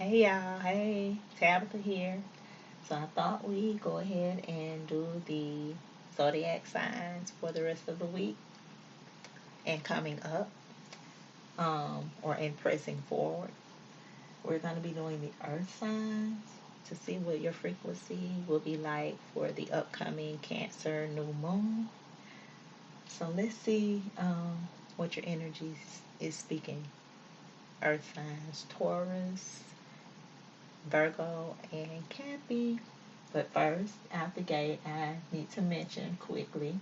Hey y'all, hey, Tabitha here. So I thought we'd go ahead and do the zodiac signs for the rest of the week and coming up, or in pressing forward. We're going to be doing the earth signs to see what your frequency will be like for the upcoming Cancer new moon. So let's see what your energy is speaking. Earth signs, Taurus, Virgo, and Cappy. But first, out the gate, I need to mention quickly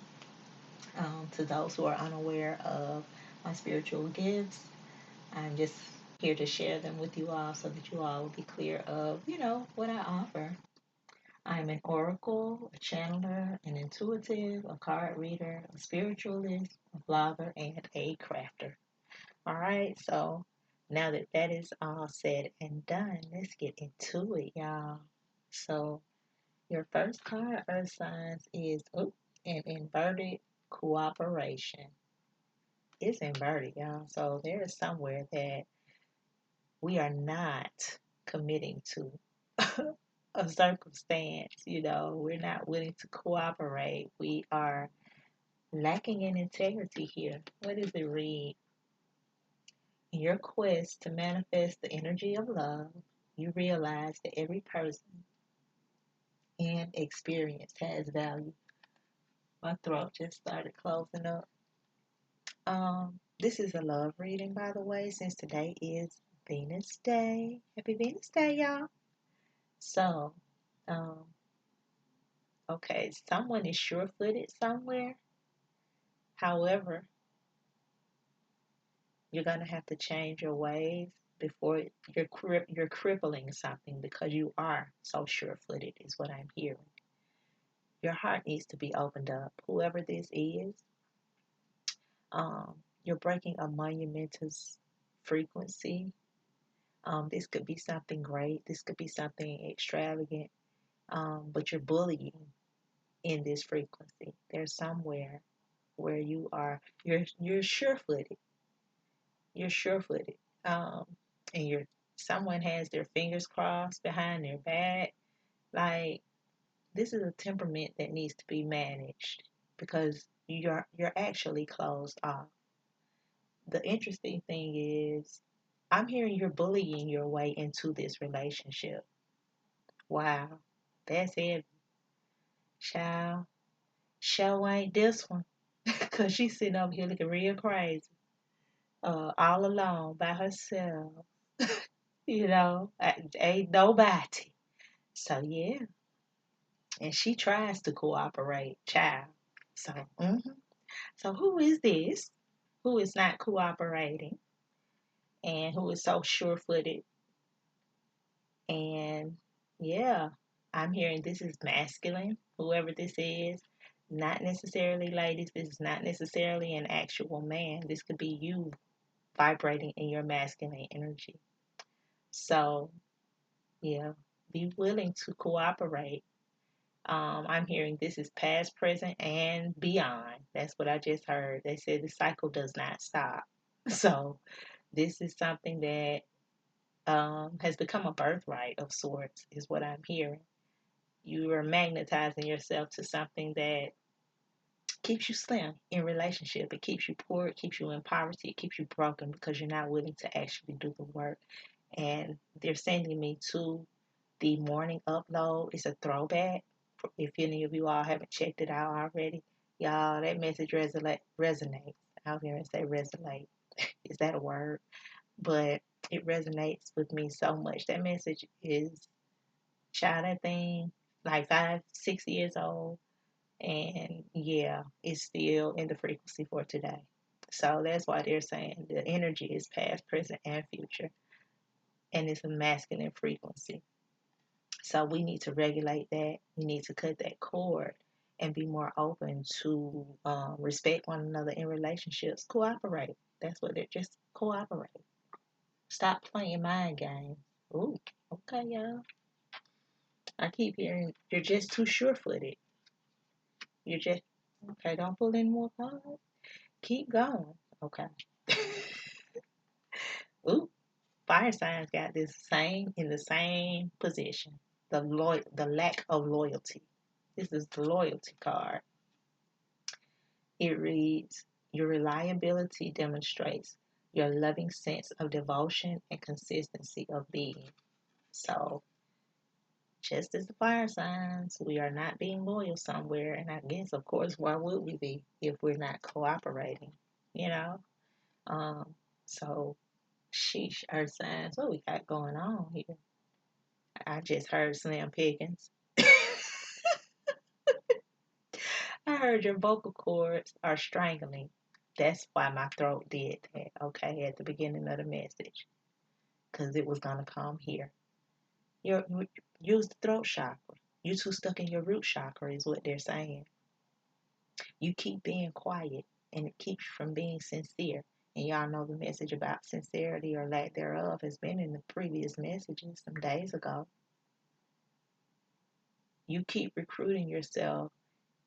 to those who are unaware of my spiritual gifts, I'm just here to share them with you all so that you all will be clear of, what I offer. I'm an oracle, a channeler, an intuitive, a card reader, a spiritualist, a blogger, and a crafter. All right, so now that that is all said and done, let's get into it, y'all. So, your first card, Earth signs, is an inverted cooperation. It's inverted, y'all. So there is somewhere that we are not committing to a circumstance. We're not willing to cooperate. We are lacking in integrity here. What does it read? In your quest to manifest the energy of love, you realize that every person and experience has value. My throat just started closing up. This is a love reading, by the way, since today is Venus Day. Happy Venus Day, y'all. So, um, okay, someone is sure-footed somewhere. However, you're gonna have to change your ways before you're crippling something because you are so sure-footed, is what I'm hearing. Your heart needs to be opened up. Whoever this is, you're breaking a monumentous frequency. This could be something great. This could be something extravagant. But you're bullying in this frequency. There's somewhere where you're sure-footed. You're sure-footed. Um, and someone has their fingers crossed behind their back. Like, this is a temperament that needs to be managed because you're actually closed off. The interesting thing is I'm hearing you're bullying your way into this relationship. Wow, that's it, child. Show ain't this one, cause she's sitting over here looking real crazy, all alone by herself. Ain't nobody. So yeah, and she tries to cooperate, child. So, so who is this? Who is not cooperating and who is so sure-footed? And yeah, I'm hearing this is masculine, whoever this is. Not necessarily ladies, this is not necessarily an actual man. This could be you vibrating in your masculine energy. So, yeah, be willing to cooperate. I'm hearing this is past, present, and beyond. That's what I just heard. They said the cycle does not stop. So, this is something that has become a birthright of sorts, is what I'm hearing. You are magnetizing yourself to something that keeps you slim in relationship. It keeps you poor. It keeps you in poverty. It keeps you broken because you're not willing to actually do the work. And they're sending me to the morning upload. It's a throwback. If any of you all haven't checked it out already, y'all, that message resonates. I was going to say resonate. Is that a word? But it resonates with me so much. That message is, child, that thing, like 5, 6 years old. And yeah, it's still in the frequency for today. So that's why they're saying the energy is past, present, and future. And it's a masculine frequency. So we need to regulate that. We need to cut that cord and be more open to respect one another in relationships. Cooperate. That's what they're just cooperate. Stop playing mind games. Ooh, okay, y'all. I keep hearing you're just too sure footed. You're just okay. Don't pull in more cards. Keep going. Okay. Ooh, fire signs got this same in the same position. The lack of loyalty. This is the loyalty card. It reads, your reliability demonstrates your loving sense of devotion and consistency of being. So, just as the fire signs, we are not being loyal somewhere. And I guess, of course, why would we be if we're not cooperating? You know? Um, so, sheesh, earth signs, what we got going on here? I just heard Slim Pickens. I heard your vocal cords are strangling. That's why my throat did that, okay, at the beginning of the message. Because it was going to come here. Use the throat chakra. You too stuck in your root chakra, is what they're saying. You keep being quiet, and it keeps you from being sincere. And y'all know the message about sincerity or lack thereof has been in the previous messages some days ago. You keep recruiting yourself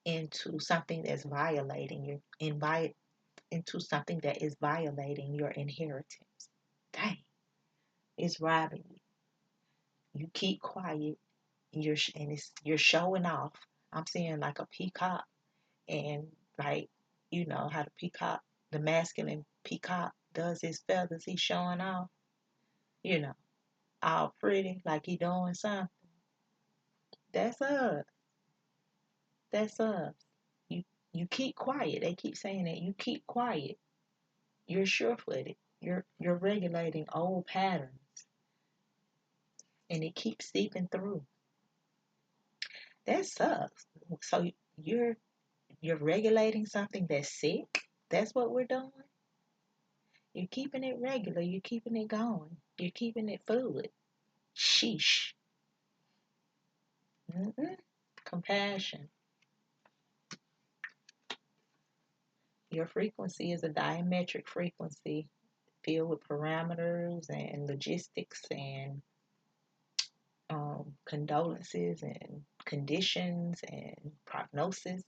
into something that's violating your into something that is violating your inheritance. Dang, it's robbing you. You keep quiet, and you're showing off. I'm seeing like a peacock, and like you know how the peacock, the masculine peacock, does his feathers. He's showing off, you know, all pretty, like he doing something. That's us. That's us. You you keep quiet. They keep saying that you keep quiet. You're sure-footed. You're regulating old patterns, and it keeps seeping through. That sucks. So you're regulating something that's sick. That's what we're doing. You're keeping it regular. You're keeping it going. You're keeping it fluid. Sheesh. Mm-mm. Compassion. Your frequency is a diametric frequency filled with parameters and logistics and condolences and conditions and prognosis.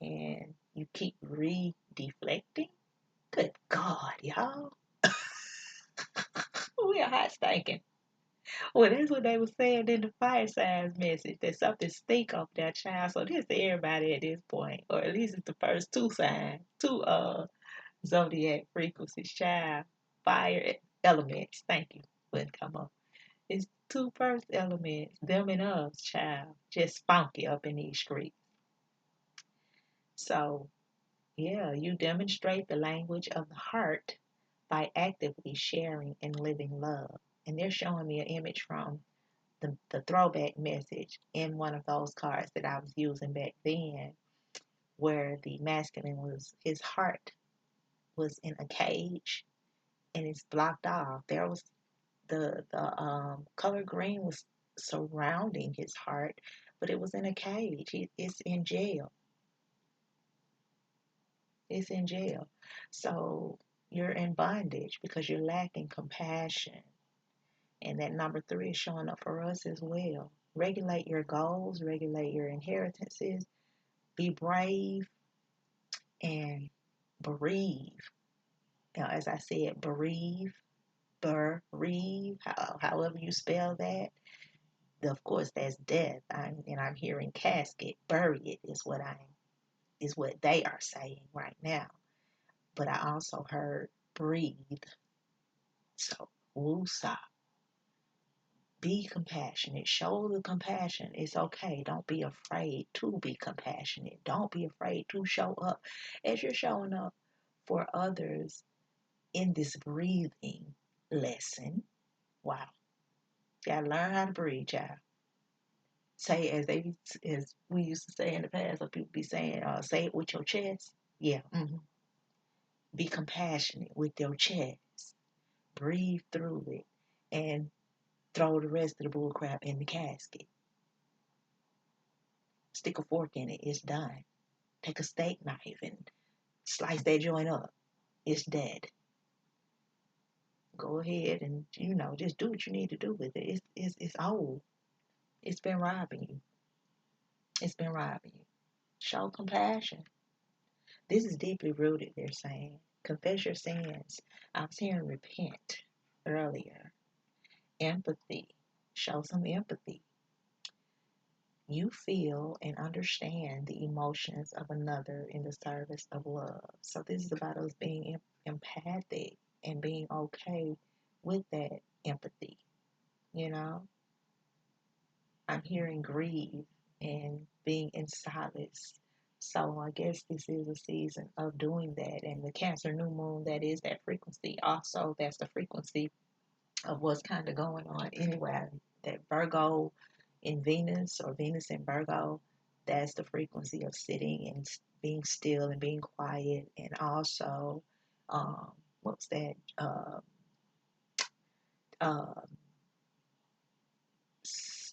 And you keep re-deflecting. Good God, y'all. We are hot stinking. Well, that's what they were saying in the fire signs message. That something stink up that child. So this to everybody at this point, or at least it's the first two signs, two zodiac frequencies, child, fire elements. Thank you. Wouldn't come up. It's two first elements, them and us, child. Just funky up in these streets. So yeah, you demonstrate the language of the heart by actively sharing and living love. And they're showing me an image from the throwback message in one of those cards that I was using back then, where the masculine was, his heart was in a cage and it's blocked off. There was the color green was surrounding his heart, but it was in a cage. It's in jail. It's in jail. So you're in bondage because you're lacking compassion. And that number 3 is showing up for us as well. Regulate your goals, regulate your inheritances, be brave, and bereave. Now, as I said, bereave, however you spell that. Of course, that's death. I'm hearing casket, bury it is what they are saying right now. But I also heard breathe. So, woosah. Be compassionate. Show the compassion. It's okay. Don't be afraid to be compassionate. Don't be afraid to show up as you're showing up for others in this breathing lesson. Wow. You gotta learn how to breathe, child. Say as we used to say in the past, or people be saying, say it with your chest. Yeah. Be compassionate with your chest. Breathe through it and throw the rest of the bullcrap in the casket. Stick a fork in it. It's done. Take a steak knife and slice that joint up. It's dead. Go ahead and just do what you need to do with it. It's old. It's been robbing you. It's been robbing you. Show compassion. This is deeply rooted, they're saying. Confess your sins. I was hearing repent earlier. Empathy. Show some empathy. You feel and understand the emotions of another in the service of love. So this is about us being empathic and being okay with that empathy. You know, I'm hearing grieve and being in solace. So I guess this is a season of doing that. And the Cancer new moon, that is that frequency. Also, that's the frequency of what's kind of going on anyway. That Virgo in Venus or Venus in Virgo, that's the frequency of sitting and being still and being quiet. And also, what's that? Uh,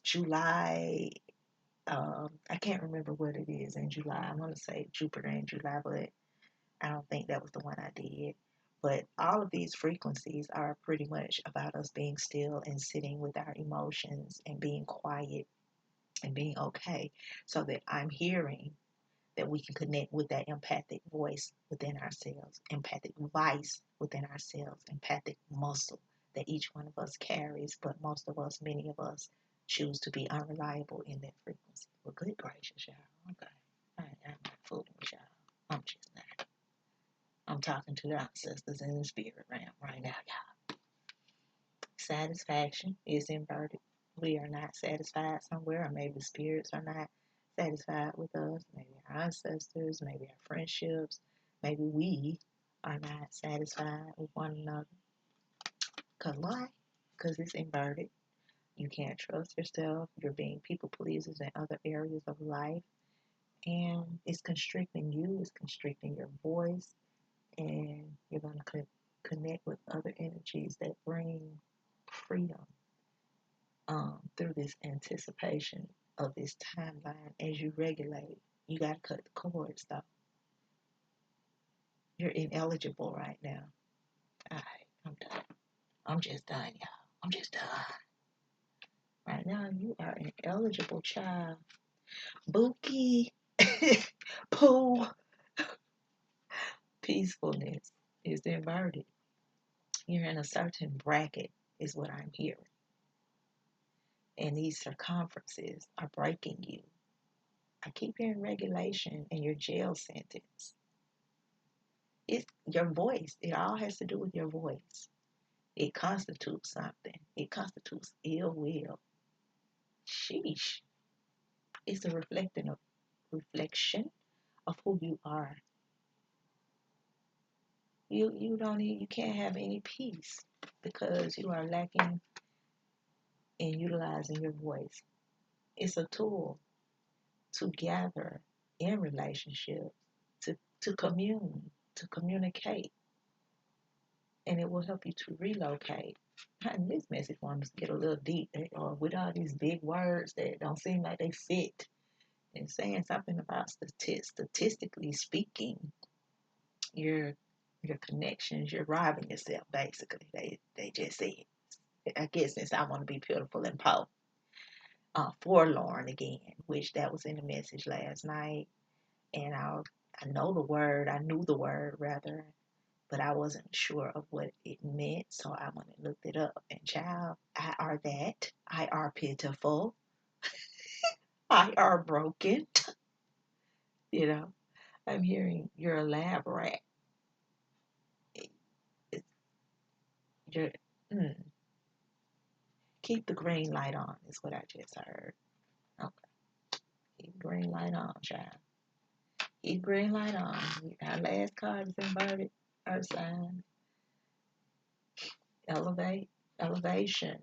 July. I can't remember what it is in July. I want to say Jupiter in July, but I don't think that was the one I did. But all of these frequencies are pretty much about us being still and sitting with our emotions and being quiet and being okay. So that I'm hearing that we can connect with that empathic voice within ourselves, empathic vice within ourselves, empathic muscle that each one of us carries, but most of us, many of us, choose to be unreliable in that frequency. Well, good gracious, y'all. Okay. I'm not fooling with y'all. I'm just not. I'm talking to the ancestors in the spirit realm right now, y'all. Satisfaction is inverted. We are not satisfied somewhere, or maybe spirits are not satisfied with us. Maybe our ancestors, maybe our friendships, maybe we are not satisfied with one another. Because why? Because it's inverted. You can't trust yourself. You're being people pleasers in other areas of life. And it's constricting you, it's constricting your voice. And you're going to connect with other energies that bring freedom through this anticipation of this timeline as you regulate. You got to cut the cords, though. You're ineligible right now. All right, I'm done. I'm just done, y'all. I'm just done. Right now, you are an eligible child. Bookie, Pooh, peacefulness is inverted. You're in a certain bracket, is what I'm hearing. And these circumferences are breaking you. I keep hearing regulation and your jail sentence. It's your voice. It all has to do with your voice. It constitutes something. It constitutes ill will. Sheesh. It's a reflection of who you are. You can't have any peace because you are lacking in utilizing your voice. It's a tool to gather in relationships, to commune, to communicate, and it will help you to relocate. And this message wants to get a little deep, or with all these big words that don't seem like they fit, and saying something about statistically speaking, your your connections, you're robbing yourself. Basically, they just said. I guess since I want to be beautiful and forlorn again, which that was in the message last night, and I know the word, I knew the word rather, but I wasn't sure of what it meant, so I went and looked it up. And child, I are that, I are pitiful, I are broken. You know, I'm hearing you're a lab rat. It, it, you're, mm, keep the green light on, is what I just heard. Okay, keep the green light on, child. Keep the green light on. Our last card is inverted. Earth sign. Elevation.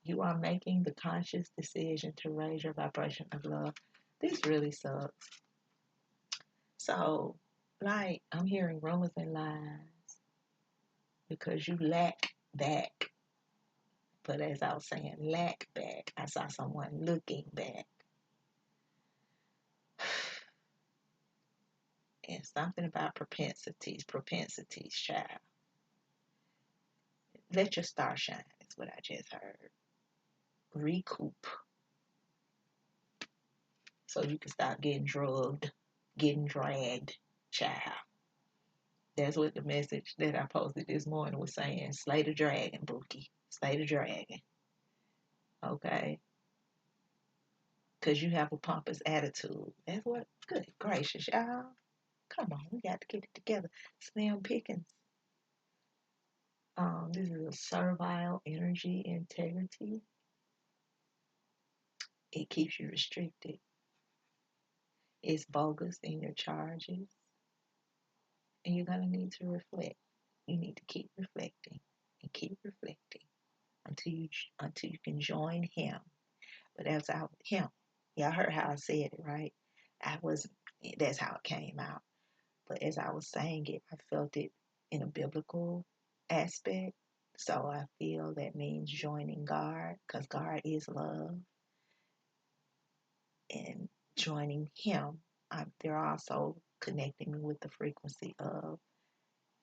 You are making the conscious decision to raise your vibration of love. This really sucks. So, like, I'm hearing rumors and lies because you lack back. But as I was saying, lack back, I saw someone looking back. And something about propensities, child. Let your star shine, is what I just heard. Recoup. So you can stop getting drugged, getting dragged, child. That's what the message that I posted this morning was saying. Slay the dragon, Bookie. Slay the dragon. Okay? Because you have a pompous attitude. That's what, good gracious, y'all. Come on, we got to get it together. Slim Pickens. This is a servile energy integrity. It keeps you restricted. It's bogus in your charges. And you're going to need to reflect. You need to keep reflecting and keep reflecting until you can join him. But as I him, y'all heard how I said it, right? I was That's how it came out. But as I was saying it, I felt it in a biblical aspect. So I feel that means joining God, because God is love, and joining him. They're also connecting me with the frequency of,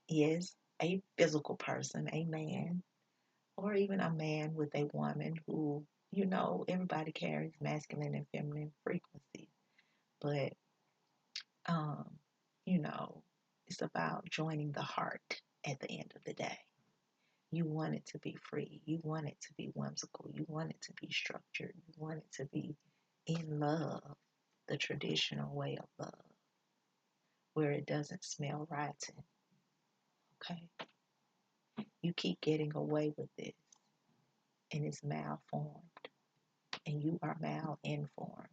yes, a physical person, a man, or even a man with a woman who, everybody carries masculine and feminine frequency. But, um, you know, it's about joining the heart at the end of the day. You want it to be free. You want it to be whimsical. You want it to be structured. You want it to be in love, the traditional way of love, where it doesn't smell rotten. Okay? You keep getting away with this, and it's malformed, and you are malinformed.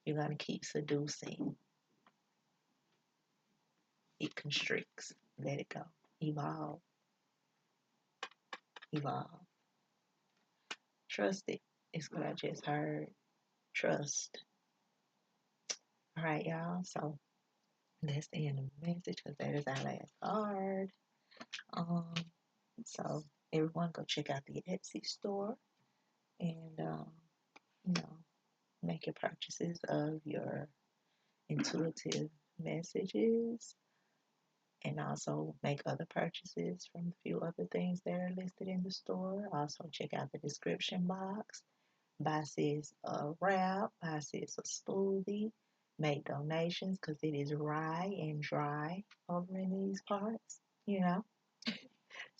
You're going to keep seducing. It constricts. Let it go. Evolve. Evolve. Trust it. It's what I just heard. Trust. All right, y'all. So that's the end of the message, because that is our last card. Um, so everyone go check out the Etsy store and you know, make your purchases of your intuitive messages, and also make other purchases from a few other things that are listed in the store. Also check out the description box. Buy sis a wrap, buy sis a smoothie, make donations, because it is rye and dry over in these parts.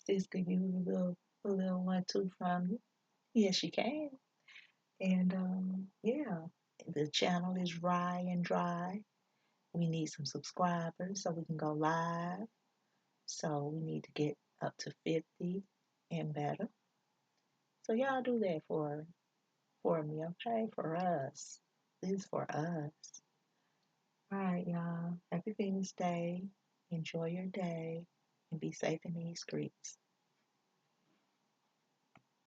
Sis could use a little 1-2 from you. Yes, you can. And yeah, the channel is rye and dry. We need some subscribers so we can go live. So we need to get up to 50 and better. So y'all do that for me, okay? For us. This is for us. All right, y'all. Happy Venus Day. Enjoy your day and be safe in these streets.